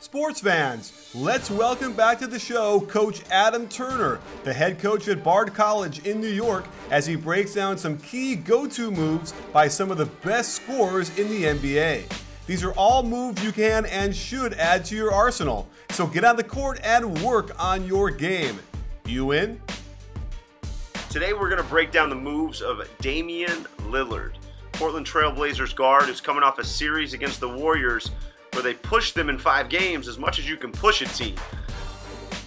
Sports fans, let's welcome back to the show Coach Adam Turner, the head coach at Bard College in New York, as he breaks down some key go-to moves by some of the best scorers in the NBA. These are all moves you can and should add to your arsenal, so get on the court and work on your game. You in? Today we're going to break down the moves of Damian Lillard, Portland Trail Blazers guard who's coming off a series against the Warriors where they pushed them in 5 games as much as you can push a team.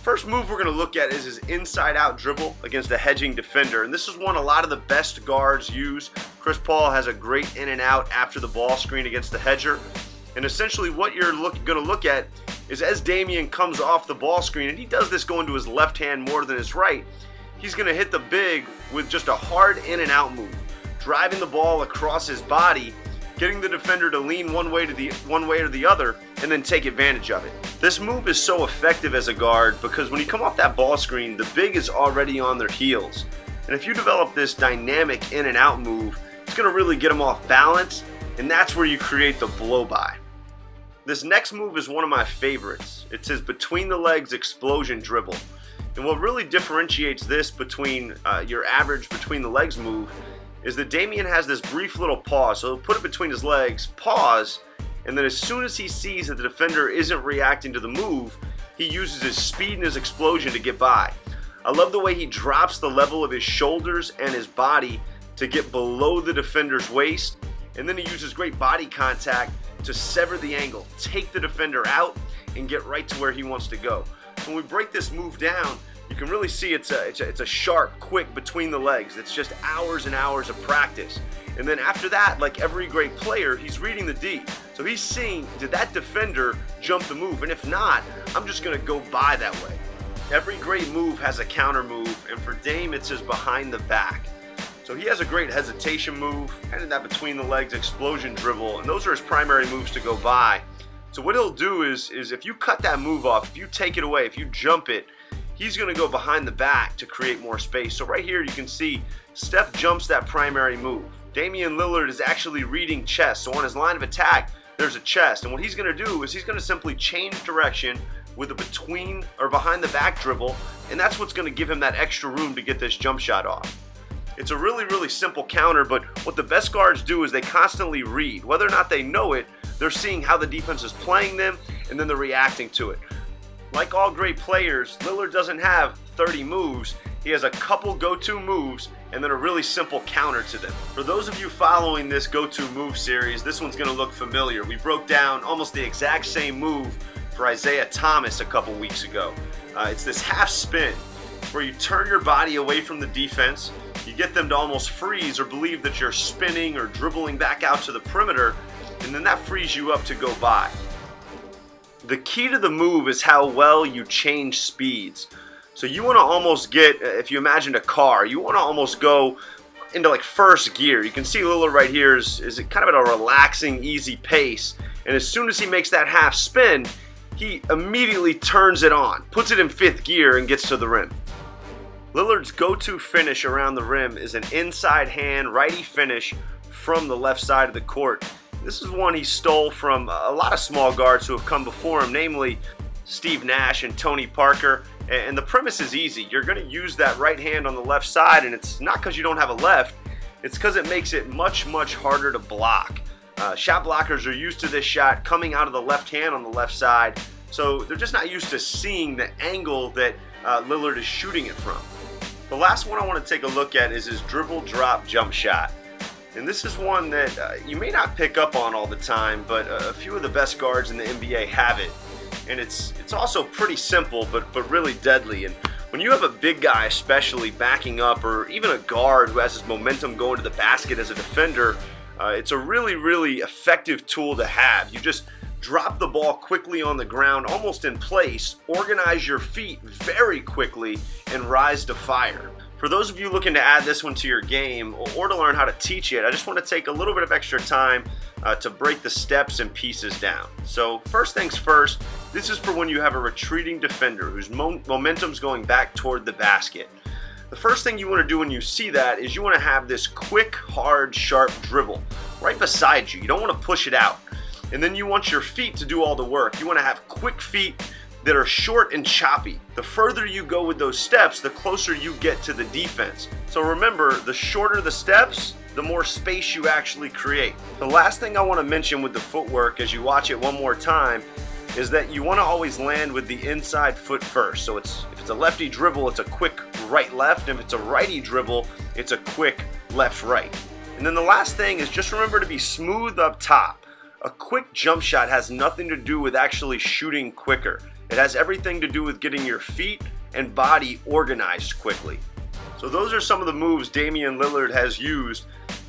First move we're going to look at is his inside-out dribble against a hedging defender, and this is one a lot of the best guards use. Chris Paul has a great in and out after the ball screen against the hedger, and essentially what you're going to look at is as Damian comes off the ball screen, and he does this going to his left hand more than his right, he's going to hit the big with just a hard in and out move, driving the ball across his body, getting the defender to lean one way or the other, and then take advantage of it. This move is so effective as a guard because when you come off that ball screen, the big is already on their heels. And if you develop this dynamic in and out move, it's going to really get them off balance, and that's where you create the blow by. This next move is one of my favorites. It's his between the legs explosion dribble. And what really differentiates this between your average between the legs move is that Damian has this brief little pause. So he'll put it between his legs, pause, and then as soon as he sees that the defender isn't reacting to the move, he uses his speed and his explosion to get by. I love the way he drops the level of his shoulders and his body to get below the defender's waist, and then he uses great body contact to sever the angle, take the defender out, and get right to where he wants to go. When we break this move down, you can really see it's a sharp, quick between the legs. It's just hours and hours of practice. And then after that, like every great player, he's reading the D. So he's seeing, did that defender jump the move? And if not, I'm just going to go by that way. Every great move has a counter move, and for Dame, it's his behind the back. So he has a great hesitation move, and that between the legs explosion dribble, and those are his primary moves to go by. So what he'll do is if you cut that move off, if you take it away, if you jump it, he's going to go behind the back to create more space. So right here you can see Steph jumps that primary move. Damian Lillard is actually reading chest. So on his line of attack, there's a chest. And what he's going to do is he's going to simply change direction with a between or behind the back dribble. And that's what's going to give him that extra room to get this jump shot off. It's a really, really simple counter, but what the best guards do is they constantly read. Whether or not they know it, they're seeing how the defense is playing them, and then they're reacting to it. Like all great players, Lillard doesn't have 30 moves. He has a couple go-to moves and then a really simple counter to them. For those of you following this go-to move series, this one's going to look familiar. We broke down almost the exact same move for Isaiah Thomas a couple weeks ago. It's this half spin where you turn your body away from the defense, you get them to almost freeze or believe that you're spinning or dribbling back out to the perimeter, and then that frees you up to go by. The key to the move is how well you change speeds. So you want to almost get, if you imagined a car, you want to almost go into like first gear. You can see Lillard right here is kind of at a relaxing, easy pace. And as soon as he makes that half spin, he immediately turns it on, puts it in 5th gear, and gets to the rim. Lillard's go-to finish around the rim is an inside hand righty finish from the left side of the court. This is one he stole from a lot of small guards who have come before him, namely Steve Nash and Tony Parker. And the premise is easy. You're going to use that right hand on the left side, and it's not because you don't have a left. It's because it makes it much, much harder to block. Shot blockers are used to this shot coming out of the left hand on the left side, so they're just not used to seeing the angle that Lillard is shooting it from. The last one I want to take a look at is his dribble drop jump shot. And this is one that you may not pick up on all the time, but a few of the best guards in the NBA have it. And it's also pretty simple, but really deadly. And when you have a big guy especially backing up, or even a guard who has his momentum going to the basket as a defender, it's a really, really effective tool to have. You just drop the ball quickly on the ground, almost in place, organize your feet very quickly, and rise to fire. For those of you looking to add this one to your game or to learn how to teach it, I just want to take a little bit of extra time to break the steps and pieces down. So first things first, this is for when you have a retreating defender whose momentum's going back toward the basket. The first thing you want to do when you see that is you want to have this quick, hard, sharp dribble right beside you. You don't want to push it out. And then you want your feet to do all the work. You want to have quick feet that are short and choppy. The further you go with those steps, the closer you get to the defense. So remember, the shorter the steps, the more space you actually create. The last thing I want to mention with the footwork as you watch it one more time is that you want to always land with the inside foot first. So if it's a lefty dribble, it's a quick right-left. If it's a righty dribble, it's a quick left-right. And then the last thing is just remember to be smooth up top. A quick jump shot has nothing to do with actually shooting quicker. It has everything to do with getting your feet and body organized quickly. So those are some of the moves Damian Lillard has used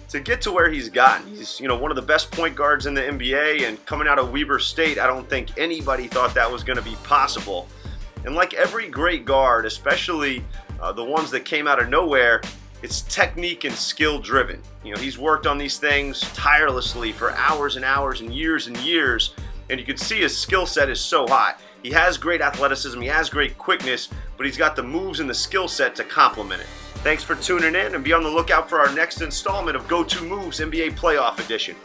to get to where he's gotten. He's, one of the best point guards in the NBA, and coming out of Weber State, I don't think anybody thought that was going to be possible. And like every great guard, especially the ones that came out of nowhere, it's technique and skill driven. He's worked on these things tirelessly for hours and hours and years, and you can see his skill set is so high. He has great athleticism, he has great quickness, but he's got the moves and the skill set to complement it. Thanks for tuning in, and be on the lookout for our next installment of Go-To Moves NBA Playoff Edition.